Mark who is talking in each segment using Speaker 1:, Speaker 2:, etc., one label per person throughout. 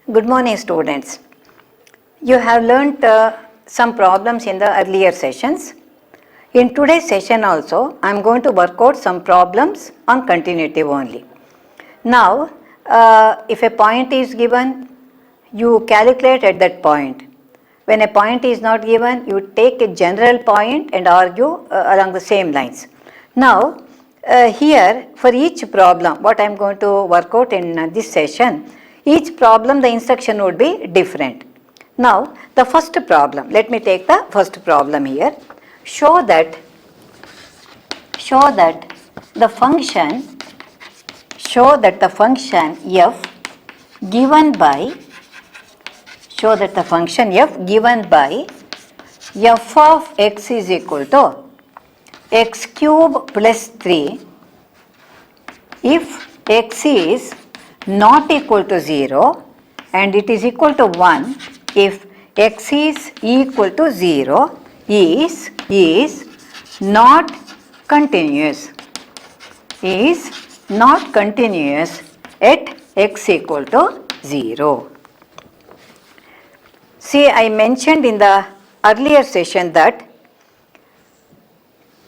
Speaker 1: Good morning, students. You have learnt some problems in the earlier sessions. In today's session also, I am going to work out some problems on continuative only. Now, if a point is given, you calculate at that point. When a point is not given, you take a general point and argue along the same lines. Now, here for each problem, what I am going to work out in this session, each problem the instruction would be different. Now, the first problem, let me take the first problem here. Show that the function f given by f of x is equal to x cube plus 3 if x is not equal to 0 and it is equal to 1 if x is equal to 0 is not continuous at x equal to 0. See, I mentioned in the earlier session that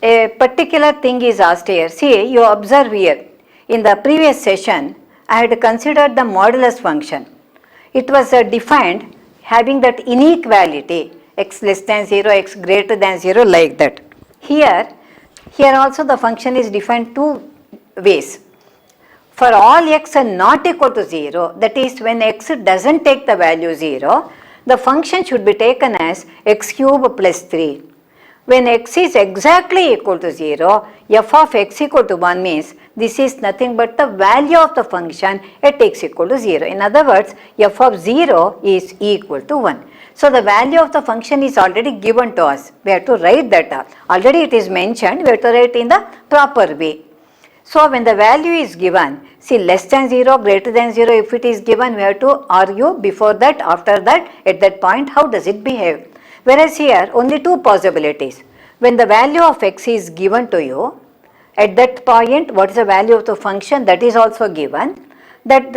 Speaker 1: a particular thing is asked here. See, you observe here, in the previous session, I had considered the modulus function. It was defined having that inequality, x less than 0, x greater than 0, like that. Here also the function is defined two ways. For all x are not equal to 0, that is when x doesn't take the value 0, the function should be taken as x cube plus 3. When x is exactly equal to 0, f of x equal to 1 means this is nothing but the value of the function at x equal to 0. In other words, f of 0 is equal to 1. So the value of the function is already given to us. We have to write that up. Already it is mentioned, we have to write in the proper way. So when the value is given, see less than 0, greater than 0, if it is given, we have to argue before that, after that, at that point, how does it behave. Whereas here, only two possibilities. When the value of x is given to you, at that point, what is the value of the function, that is also given, that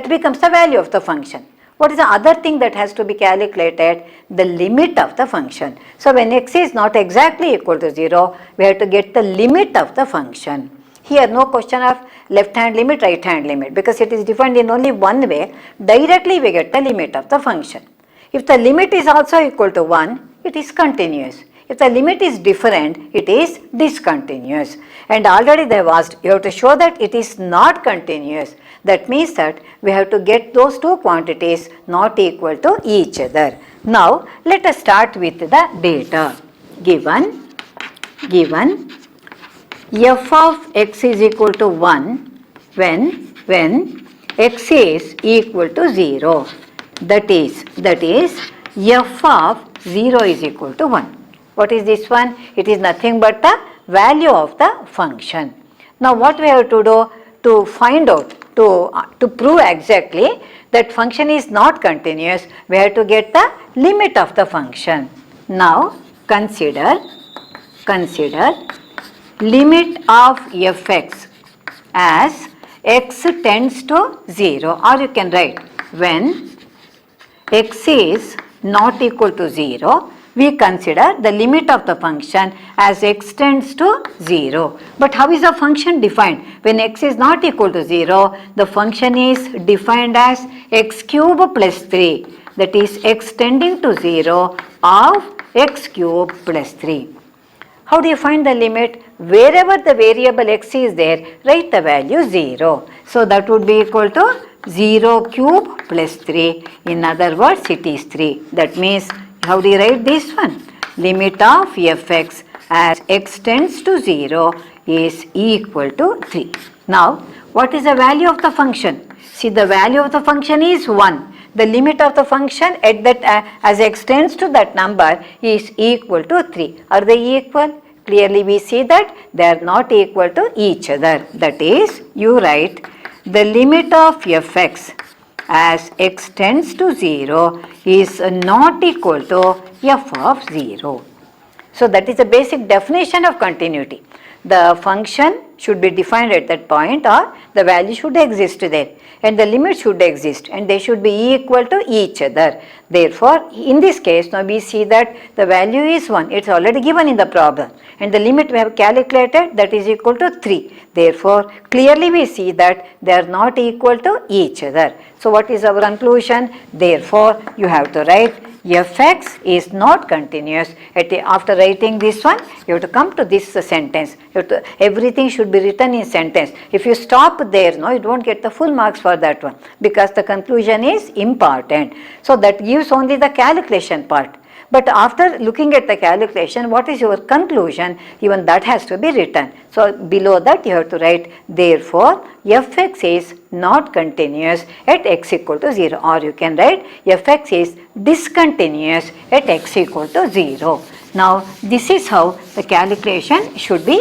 Speaker 1: becomes the value of the function. What is the other thing that has to be calculated? The limit of the function. So when x is not exactly equal to 0, we have to get the limit of the function. Here no question of left hand limit, right hand limit, because it is defined in only one way. Directly we get the limit of the function. If the limit is also equal to 1, it is continuous. If the limit is different, it is discontinuous. And already they have asked, you have to show that it is not continuous. That means that we have to get those two quantities not equal to each other. Now, let us start with the data. Given f of x is equal to 1 when x is equal to 0. That is f of 0 is equal to 1. What is this one? It is nothing but the value of the function. Now what we have to do to find out, to prove exactly that function is not continuous, we have to get the limit of the function. Now consider limit of fx as x tends to 0, or you can write when x is not equal to 0, we consider the limit of the function as x tends to 0. But how is the function defined? When x is not equal to 0, the function is defined as x cube plus 3, that is x tending to 0 of x cube plus 3. How do you find the limit? Wherever the variable x is there, write the value 0. So that would be equal to 0 cube plus 3. In other words, it is 3. That means, how do you write this one? Limit of fx as x tends to 0 is equal to 3. Now, what is the value of the function? See, the value of the function is 1. The limit of the function at that as x tends to that number is equal to 3. Are they equal? Clearly we see that they are not equal to each other. That is, you write the limit of fx as x tends to 0 is not equal to f of 0. So that is the basic definition of continuity. The function should be defined at that point, or the value should exist there, and the limit should exist, and they should be equal to each other. Therefore, in this case, now we see that the value is 1, it is already given in the problem, and the limit we have calculated, that is equal to 3. Therefore, clearly we see that they are not equal to each other. So, what is our conclusion? Therefore, you have to write fx is not continuous. After writing this one, you have to come to this sentence. Everything should be written in sentence. If you stop there, no, you don't get the full marks for that one, because the conclusion is important. So that gives only the calculation part. But after looking at the calculation, what is your conclusion? Even that has to be written. So below that you have to write, therefore fx is not continuous at x equal to 0, or you can write fx is discontinuous at x equal to 0. Now this is how the calculation should be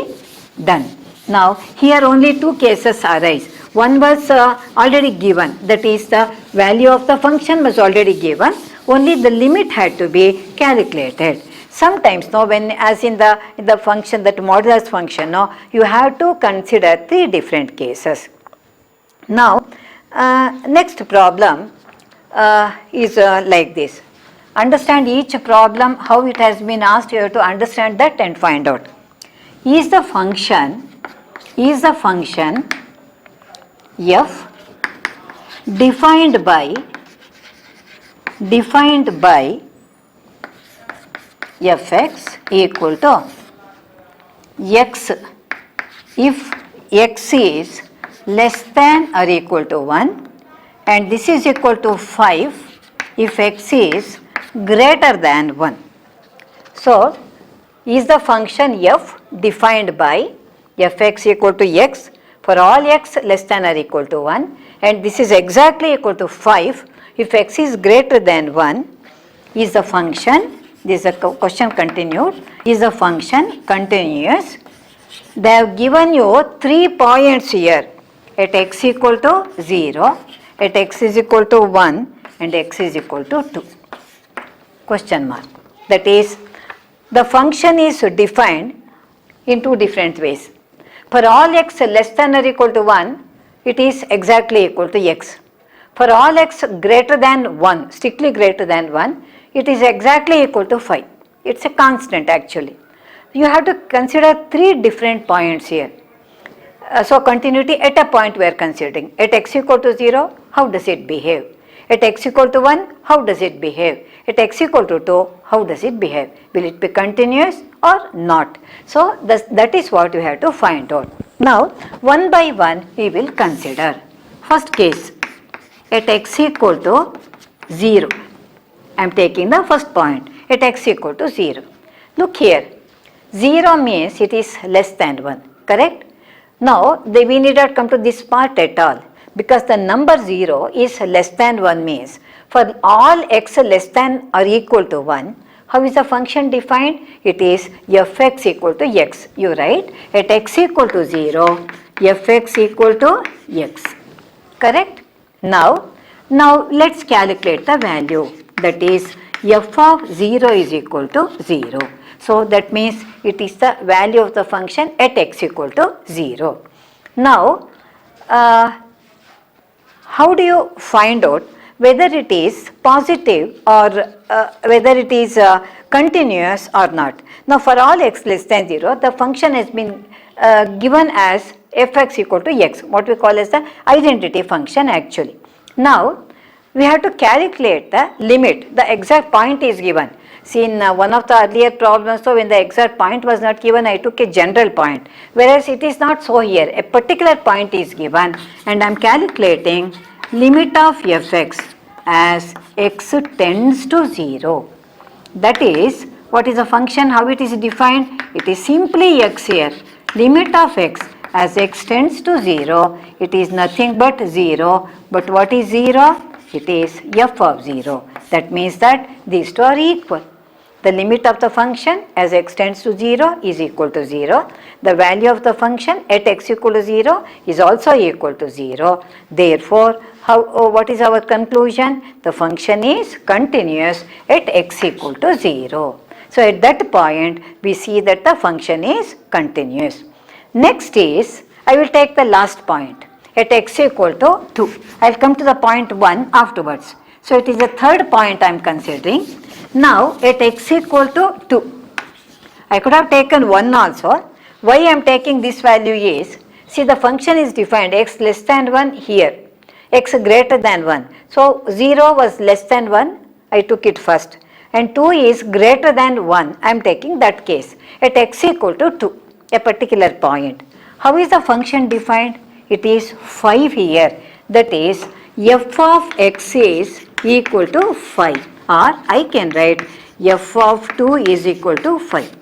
Speaker 1: done. Now here only two cases arise. One was already given, that is the value of the function was already given, only the limit had to be calculated. Sometimes, no, when as in the function, that modulus function, no, you have to consider three different cases. Now, next problem is like this. Understand each problem, how it has been asked, you have to understand that and find out. Is the function f defined by fx equal to x if x is less than or equal to 1, and this is equal to 5 if x is greater than 1. So, is the function f defined by fx equal to x for all x less than or equal to 1, and this is exactly equal to 5 if x is greater than 1. Is the function, this is a question continued, is the function continuous? They have given you 3 points here, at x equal to 0, at x is equal to 1, and x is equal to 2. Question mark. That is, the function is defined in two different ways. For all x less than or equal to 1, it is exactly equal to x. For all x greater than 1, strictly greater than 1, it is exactly equal to 5. It's a constant actually. You have to consider 3 different points here. So continuity at a point we are considering. At x equal to 0, how does it behave? At x equal to 1, how does it behave? At x equal to 2, how does it behave? Will it be continuous or not? So that is what you have to find out. Now one by one we will consider. First case, at x equal to 0. I am taking the first point, at x equal to 0. Look here, 0 means it is less than 1, correct? Now we need not come to this part at all, because the number 0 is less than 1 means for all x less than or equal to 1, how is the function defined? It is fx equal to x. You write at x equal to 0, fx equal to x, correct? Now let's calculate the value, that is f of 0 is equal to 0. So that means it is the value of the function at x equal to 0. Now, how do you find out whether it is positive or whether it is continuous or not? Now for all x less than 0, the function has been given as fx equal to x, what we call as the identity function actually. Now we have to calculate the limit, the exact point is given. See, in one of the earlier problems, so when the exact point was not given, I took a general point, whereas it is not so here. A particular point is given and I am calculating limit of fx as x tends to 0. That is, what is the function, how it is defined? It is simply x here. Limit of x as x tends to 0, it is nothing but 0. But what is 0? It is f of 0. That means that these two are equal. The limit of the function as x tends to 0 is equal to 0. The value of the function at x equal to 0 is also equal to 0. Therefore, what is our conclusion? The function is continuous at x equal to 0. So at that point, we see that the function is continuous. Next is I will take the last point at x equal to 2. I will come to the point 1 afterwards. So it is the third point I am considering. Now at x equal to 2, I could have taken 1 also. Why I am taking this value is, see the function is defined x less than 1 here, x greater than 1. So 0 was less than 1, I took it first, and 2 is greater than 1, I am taking that case at x equal to 2, a particular point. How is the function defined? It is 5 here, that is f of x is equal to 5, or I can write f of 2 is equal to 5.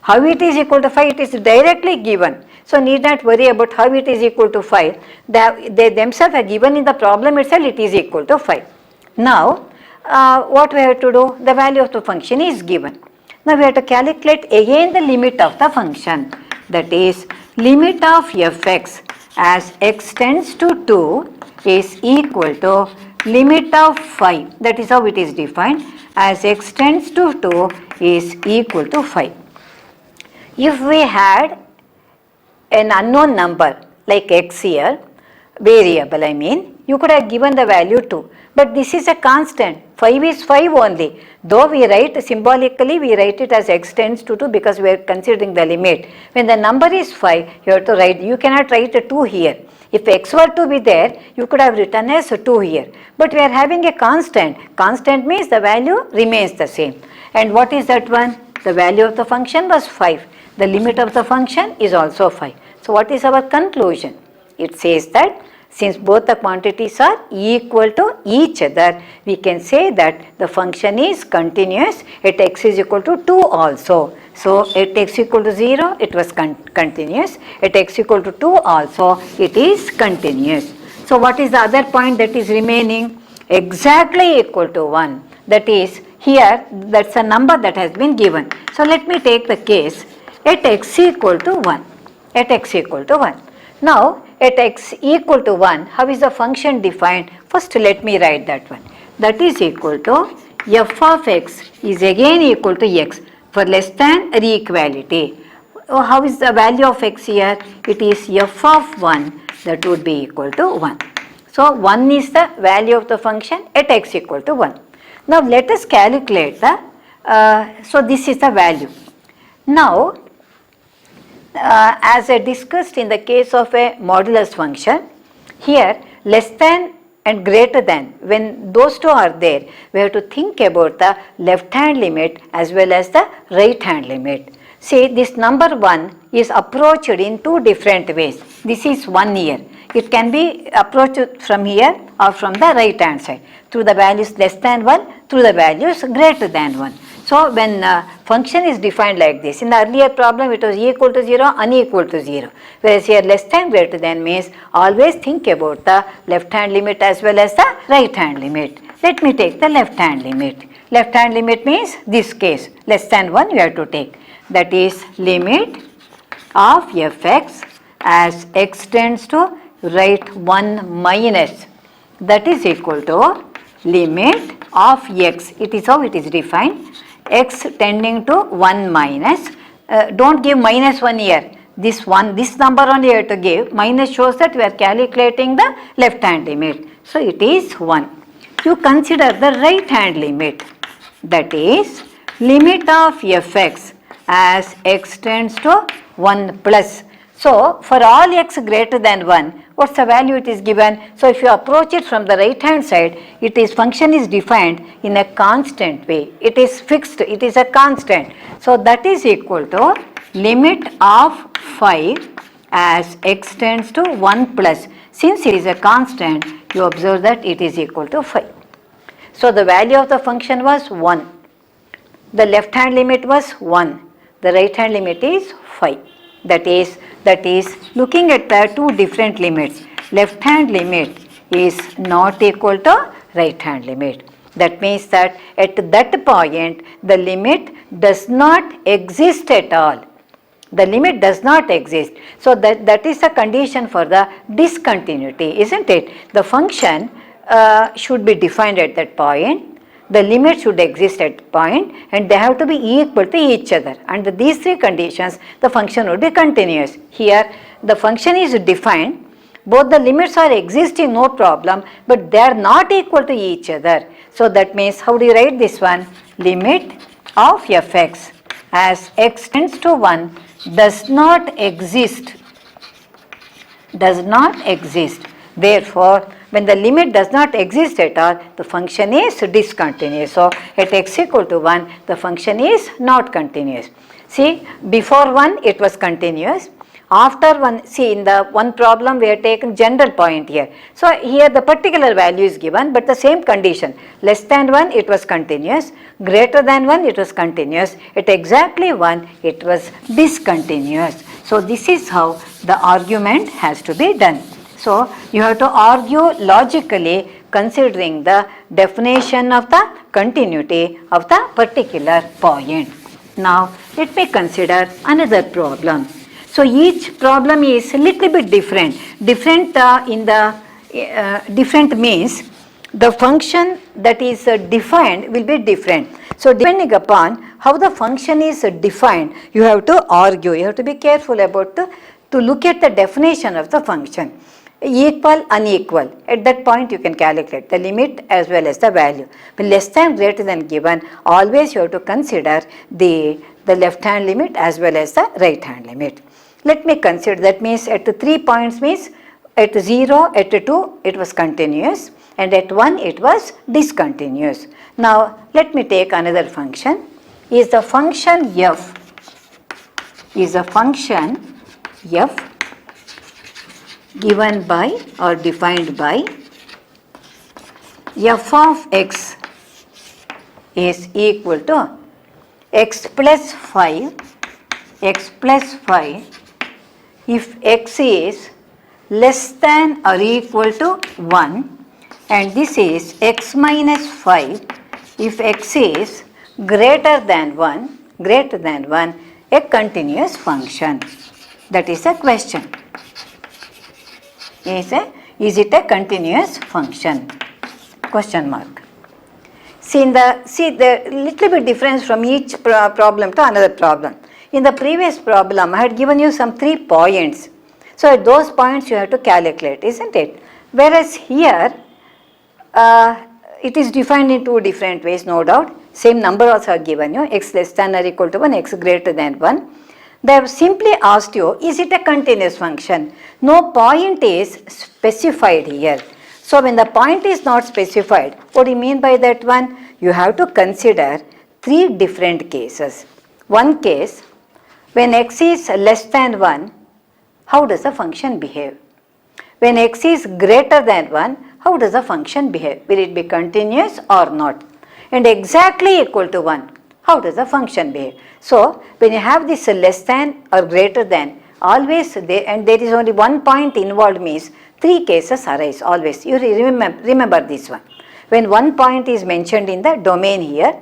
Speaker 1: How it is equal to 5? It is directly given. So need not worry about how it is equal to 5. They themselves are given in the problem itself, it is equal to 5. Now, what we have to do? The value of the function is given. Now we have to calculate again the limit of the function. That is, limit of fx as x tends to 2 is equal to limit of 5. That is how it is defined, as x tends to 2 is equal to 5. If we had an unknown number like x here, variable I mean, you could have given the value 2. But this is a constant, 5 is 5 only. Though we write symbolically, we write it as x tends to 2 because we are considering the limit. When the number is 5, you have to write, you cannot write a 2 here. If x were to be there, you could have written as a 2 here. But we are having a constant. Constant means the value remains the same. And what is that one? The value of the function was 5. The limit of the function is also 5. So what is our conclusion? It says that since both the quantities are equal to each other, we can say that the function is continuous at x is equal to 2 also. So at x equal to 0, it was continuous. At x equal to 2 also, it is continuous. So what is the other point that is remaining? Exactly equal to 1. That is, here, that's a number that has been given. So let me take the case at x equal to 1. At x equal to 1. Now, at x equal to 1, how is the function defined? First, let me write that one. That is equal to f of x is again equal to x for less than or equality. How is the value of x here? It is f of 1, that would be equal to 1. So, 1 is the value of the function at x equal to 1. Now, let us calculate the, so this is the value. Now, as I discussed in the case of a modulus function, here less than and greater than, when those two are there, we have to think about the left hand limit as well as the right hand limit. See, this number 1 is approached in two different ways. This is 1 here. It can be approached from here or from the right hand side, through the values less than 1, through the values greater than 1. So when function is defined like this, in the earlier problem it was equal to 0, unequal to 0. Whereas here less than greater than means always think about the left hand limit as well as the right hand limit. Let me take the left hand limit. Left hand limit means this case, less than 1 you have to take. That is limit of fx as x tends to right 1 minus, that is equal to limit of x. It is how it is defined. X tending to 1 minus, don't give minus 1 here, this number only you have to give, minus shows that we are calculating the left hand limit. So it is 1. You consider the right hand limit, that is limit of fx as x tends to 1 plus. So for all x greater than 1, what's the value it is given? So if you approach it from the right hand side, it is function is defined in a constant way. It is fixed, it is a constant. So that is equal to limit of 5 as x tends to 1 plus. Since it is a constant, you observe that it is equal to 5. So the value of the function was 1. The left hand limit was 1. The right hand limit is 5. That is looking at the two different limits. Left hand limit is not equal to right hand limit. That means that at that point the limit does not exist at all. The limit does not exist. So that is the condition for the discontinuity, isn't it? The function should be defined at that point. The limit should exist at the point and they have to be equal to each other. Under these three conditions, the function would be continuous. Here, the function is defined, both the limits are existing, no problem, but they are not equal to each other. So that means, how do you write this one? Limit of fx as x tends to 1 does not exist. Does not exist. Therefore, when the limit does not exist at all, the function is discontinuous. So, at x equal to 1, the function is not continuous. See, before 1 it was continuous. After 1, see, in the one problem we have taken general point here. So, here the particular value is given, but the same condition. Less than 1 it was continuous, greater than 1 it was continuous, at exactly 1 it was discontinuous. So, this is how the argument has to be done. So, you have to argue logically considering the definition of the continuity of the particular point. Now, let me consider another problem. So, each problem is a little bit different. Different different means the function that is defined will be different. So, depending upon how the function is defined, you have to argue. You have to be careful about to look at the definition of the function. Equal, unequal, at that point you can calculate the limit as well as the value. But less than, greater than given, always you have to consider the left hand limit as well as the right hand limit. Let me consider, that means at the 3 points means at 0, at 2 it was continuous, and at 1 it was discontinuous. Now let me take another function. Is the function f given by or defined by f of x is equal to x plus 5 if x is less than or equal to 1, and this is x minus 5 if x is greater than 1, a continuous function. That is the question. Is it a continuous function? Question mark. See the little bit difference from each problem to another problem. In the previous problem, I had given you some 3 points. So at those points you have to calculate, isn't it? Whereas here, it is defined in 2 different ways, no doubt. Same number also are given you, x less than or equal to 1, x greater than 1. They have simply asked you, is it a continuous function? No point is specified here. So when the point is not specified, what do you mean by that one? You have to consider 3 different cases. One case, when x is less than 1, how does the function behave? When x is greater than 1, how does the function behave? Will it be continuous or not? And exactly equal to 1, how does the function behave? So, when you have this less than or greater than, always and there is only one point involved means 3 cases arise always. You remember this one. When one point is mentioned in the domain here,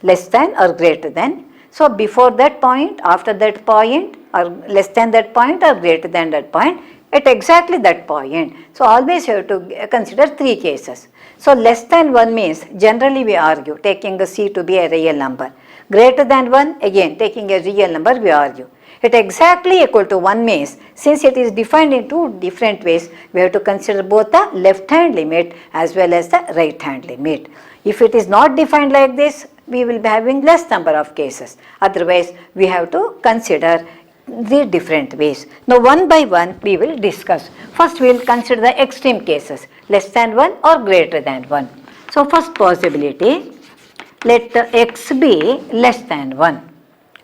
Speaker 1: less than or greater than. So, before that point, after that point, or less than that point or greater than that point, at exactly that point. So, always you have to consider 3 cases. So, less than 1 means generally we argue taking a c to be a real number. Greater than 1, again taking a real number we argue. At exactly equal to 1 means, since it is defined in 2 different ways, we have to consider both the left hand limit as well as the right hand limit. If it is not defined like this, we will be having less number of cases. Otherwise, we have to consider the different ways. Now, one by one we will discuss. First, we will consider the extreme cases, less than 1 or greater than 1. So, first possibility, let x be less than 1.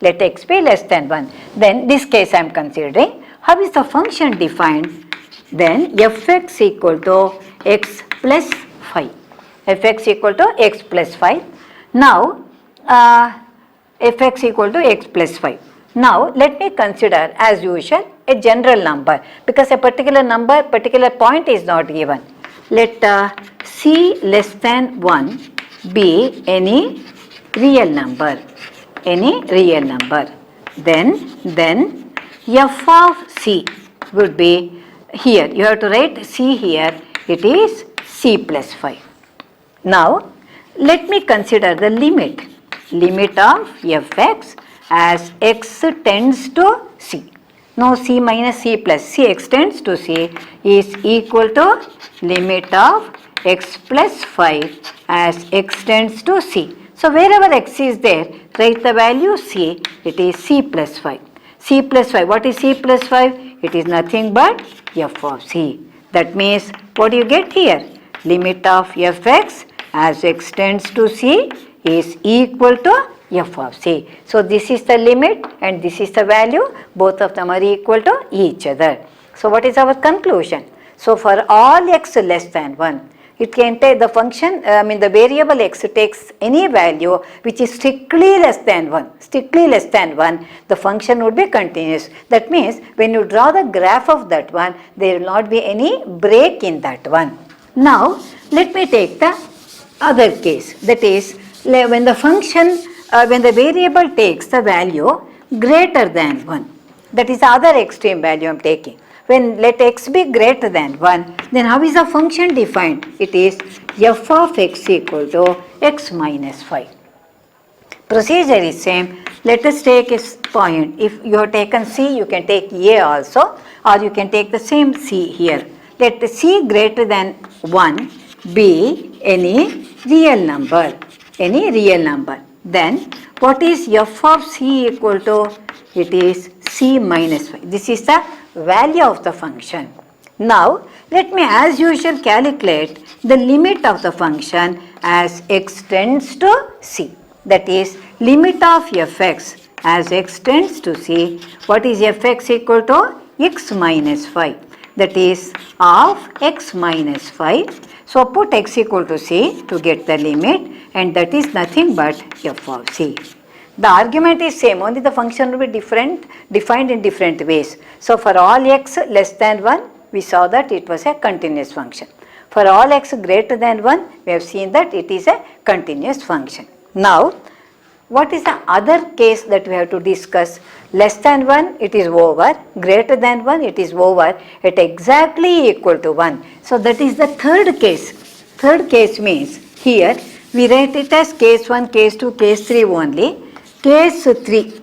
Speaker 1: Let x be less than 1. Then this case I am considering. How is the function defined? Then fx equal to x plus 5. Fx equal to x plus 5. Now, fx equal to x plus 5. Now, let me consider as usual a general number, because a particular number, particular point is not given. Let c less than 1 be any real number. Any real number. Then f of c would be here. You have to write c here. It is c plus 5. Now, let me consider the limit. Limit of fx as x tends to c. Now c minus c plus c extends to c is equal to limit of x plus 5 as x tends to c. So wherever x is there, write the value c, it is c plus 5. C plus 5, what is c plus 5? It is nothing but f of c. That means what do you get here? Limit of fx as x tends to c is equal to f of c. So this is the limit and this is the value, both of them are equal to each other. So what is our conclusion? So for all x less than 1, it can take the function, the variable x takes any value which is strictly less than 1. Strictly less than 1, the function would be continuous. That means when you draw the graph of that one, there will not be any break in that one. Now let me take the other case, that is when the function, when the variable takes the value greater than 1. That is the other extreme value I am taking. When let x be greater than 1, then how is the function defined? It is f of x equal to x minus 5. Procedure is same. Let us take a point. If you have taken c, you can take a also, or you can take the same c here. Let the c greater than 1 be any real number. Any real number. Then what is f of c equal to? It is c minus 5. This is the value of the function. Now let me as usual calculate the limit of the function as x tends to c. That is limit of fx as x tends to c. What is fx equal to? X minus 5. That is of x minus 5. So put x equal to c to get the limit, and that is nothing but f of c. The argument is same, only the function will be defined in different ways. So for all x less than 1, we saw that it was a continuous function. For all x greater than 1, we have seen that it is a continuous function. Now, what is the other case that we have to discuss? Less than 1, it is over. Greater than 1, it is over at exactly equal to 1. So that is the third case. Third case means here we write it as case 1, case 2, case 3 only. Case 3,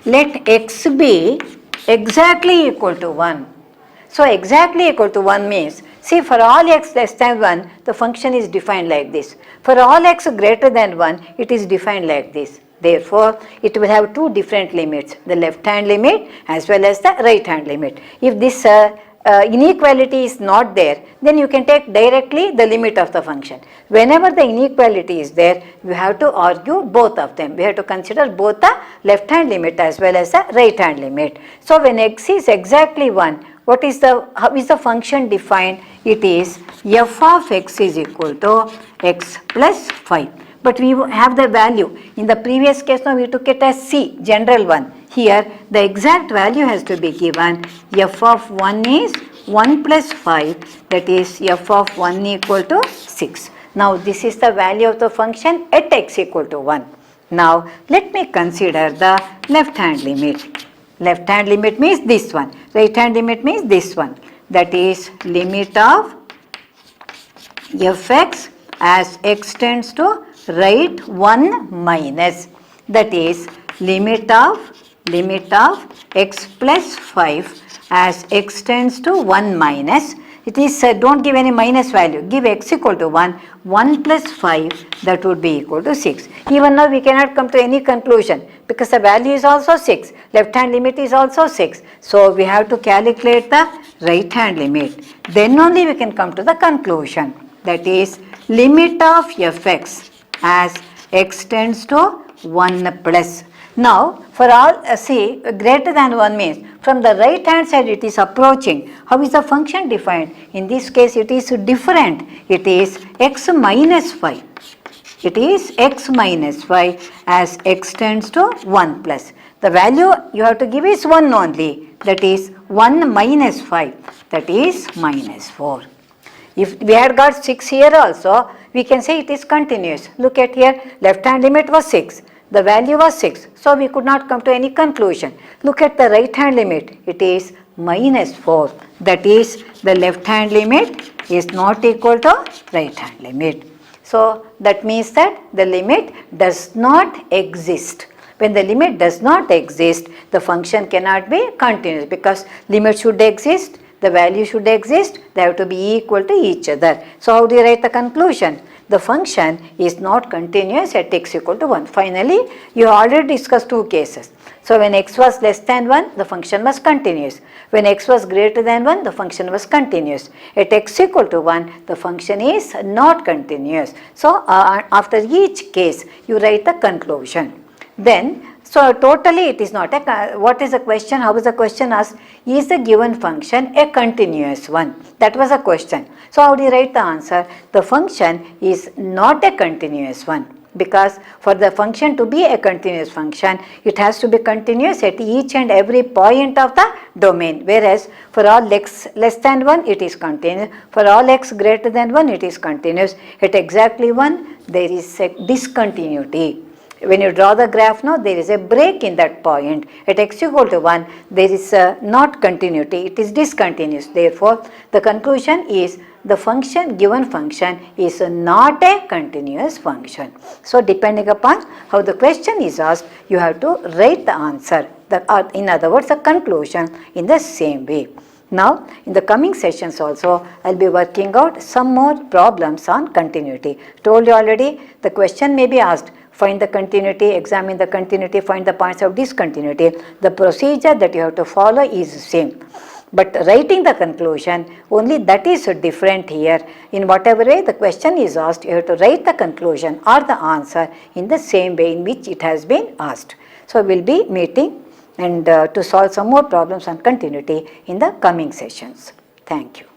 Speaker 1: let x be exactly equal to 1. So exactly equal to 1 means, see, for all x less than 1, the function is defined like this. For all x greater than 1, it is defined like this. Therefore, it will have two different limits, the left hand limit as well as the right hand limit. If this inequality is not there, then you can take directly the limit of the function. Whenever the inequality is there, you have to argue both of them. We have to consider both the left hand limit as well as the right hand limit. So when x is exactly 1, how is the function defined? It is f of x is equal to x plus 5. But we have the value. In the previous case now we took it as c, general one. Here the exact value has to be given. F of 1 is 1 plus 5, that is f of 1 equal to 6. Now this is the value of the function at x equal to 1. Now let me consider the left hand limit. Left hand limit means this one. Right hand limit means this one. That is limit of fx as x tends to right 1 minus, that is limit of x plus 5 as x tends to 1 minus. It is don't give any minus value, give x equal to 1, 1 plus 5, that would be equal to 6. Even now we cannot come to any conclusion because the value is also 6, left hand limit is also 6. So we have to calculate the right hand limit. Then only we can come to the conclusion, that is limit of fx as x tends to 1 plus. Now for all greater than 1 means from the right hand side it is approaching. How is the function defined? In this case it is different. It is x minus 5. It is x minus 5 as x tends to 1 plus. The value you have to give is 1 only. That is 1 minus 5. That is minus 4. If we had got 6 here also, we can say it is continuous. Look at here, left hand limit was 6. The value was 6. So we could not come to any conclusion. Look at the right hand limit. It is minus 4. That is the left hand limit is not equal to right hand limit. So that means that the limit does not exist. When the limit does not exist, the function cannot be continuous because limit should exist, the value should exist, they have to be equal to each other. So how do you write the conclusion? The function is not continuous at x equal to 1. Finally, you already discussed two cases. So when x was less than 1, the function was continuous. When x was greater than 1, the function was continuous. At x equal to 1, the function is not continuous. So after each case, you write the conclusion. Then, so totally it is not a, what is the question, how is the question asked? Is the given function a continuous one? That was a question. So how do you write the answer? The function is not a continuous one. Because for the function to be a continuous function, it has to be continuous at each and every point of the domain. Whereas for all x less than 1, it is continuous. For all x greater than 1, it is continuous. At exactly 1, there is a discontinuity. When you draw the graph now, there is a break in that point. At x equal to 1, there is not continuity, it is discontinuous. Therefore, the conclusion is the function, given function is not a continuous function. So, depending upon how the question is asked, you have to write the answer, in other words, the conclusion in the same way. Now, in the coming sessions also, I will be working out some more problems on continuity. Told you already, the question may be asked, find the continuity, examine the continuity, find the points of discontinuity. The procedure that you have to follow is the same. But writing the conclusion, only that is different here. In whatever way the question is asked, you have to write the conclusion or the answer in the same way in which it has been asked. So, we will be meeting and to solve some more problems on continuity in the coming sessions. Thank you.